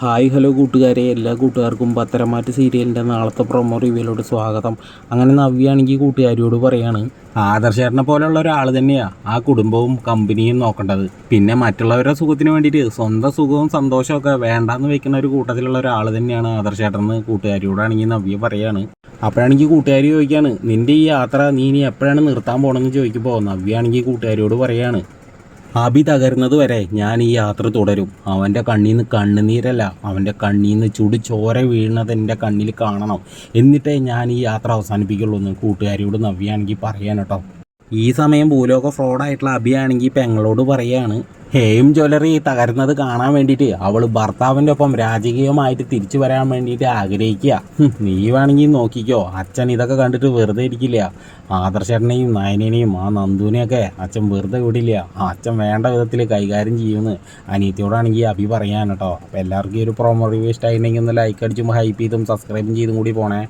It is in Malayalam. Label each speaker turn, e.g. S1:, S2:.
S1: ഹായ് ഹലോ കൂട്ടുകാരെ, എല്ലാ കൂട്ടുകാർക്കും പത്തരമാറ്റ് സീരിയലിൻ്റെ നാളത്തെ പ്രൊമോ റിവ്യൂലോട് സ്വാഗതം. അങ്ങനെ നവ്യാണെങ്കിൽ കൂട്ടുകാരിയോട് പറയാണ്, ആദർശേട്ടനെ പോലെയുള്ള ഒരാൾ തന്നെയാണ് ആ കുടുംബവും കമ്പനിയും നോക്കേണ്ടത്. പിന്നെ മറ്റുള്ളവരുടെ സുഖത്തിന് വേണ്ടിയിട്ട് സ്വന്തം സുഖവും സന്തോഷമൊക്കെ വേണ്ടാന്ന് വെക്കുന്ന ഒരു കൂട്ടത്തിലുള്ള ഒരാൾ തന്നെയാണ് ആദർശേട്ടനെന്ന് കൂട്ടുകാരിയോടാണെങ്കിൽ നവ്യ പറയാണ്. അപ്പോഴാണെങ്കിൽ കൂട്ടുകാരി ചോദിക്കുകയാണ്, നിൻ്റെ ഈ യാത്ര നീ ഇനി എപ്പോഴാണ് നിർത്താൻ പോകണമെന്ന് ചോദിക്കുമ്പോൾ നവ്യാണെങ്കിൽ കൂട്ടുകാരിയോട് പറയാണ്, അഭി തകരുന്നത് വരെ ഞാൻ ഈ യാത്ര തുടരും. അവൻ്റെ കണ്ണിൽ നിന്ന് കണ്ണുനീരല്ല, അവൻ്റെ കണ്ണിൽ നിന്ന് ചുടി ചോര വീഴുന്നത് എൻ്റെ കണ്ണിൽ കാണണം. എന്നിട്ടേ ഞാൻ ഈ യാത്ര അവസാനിപ്പിക്കുള്ളൂ എന്ന് കൂട്ടുകാരിയോട് നവ്യാണെങ്കിൽ പറയാൻ കേട്ടോ. ഈ സമയം ഭൂലോക ഫ്രോഡായിട്ടുള്ള അഭിയാണെങ്കിൽ പെങ്ങളോട് പറയാണ്, ഹേയും ജ്വല്ലറി തകരുന്നത് കാണാൻ വേണ്ടിയിട്ട് അവൾ ഭർത്താവിൻ്റെ ഒപ്പം രാജകീയമായിട്ട് തിരിച്ചു വരാൻ വേണ്ടിയിട്ട് ആഗ്രഹിക്കുക. നീ വേണമെങ്കിൽ നോക്കിക്കോ, അച്ഛൻ ഇതൊക്കെ കണ്ടിട്ട് വെറുതെ ഇരിക്കില്ല. ആദർശേട്ടനെയും നയനെയും ആ നന്ദുവിനെയൊക്കെ അച്ഛൻ വെറുതെ വിടില്ല. അച്ഛൻ വേണ്ട വിധത്തിൽ കൈകാര്യം ചെയ്യുമെന്ന് അനിയത്തിയോടാണെങ്കിൽ അഭി പറയാൻ കേട്ടോ. അപ്പോൾ എല്ലാവർക്കും ഈ ഒരു പ്രൊമോ റിവ്യൂ ഇഷ്ടമായിട്ടുണ്ടെങ്കിൽ ഒന്ന് ലൈക്ക് അടിച്ചും ഹൈപ്പ് ചെയ്തും സബ്സ്ക്രൈബും ചെയ്തും കൂടി പോണേ.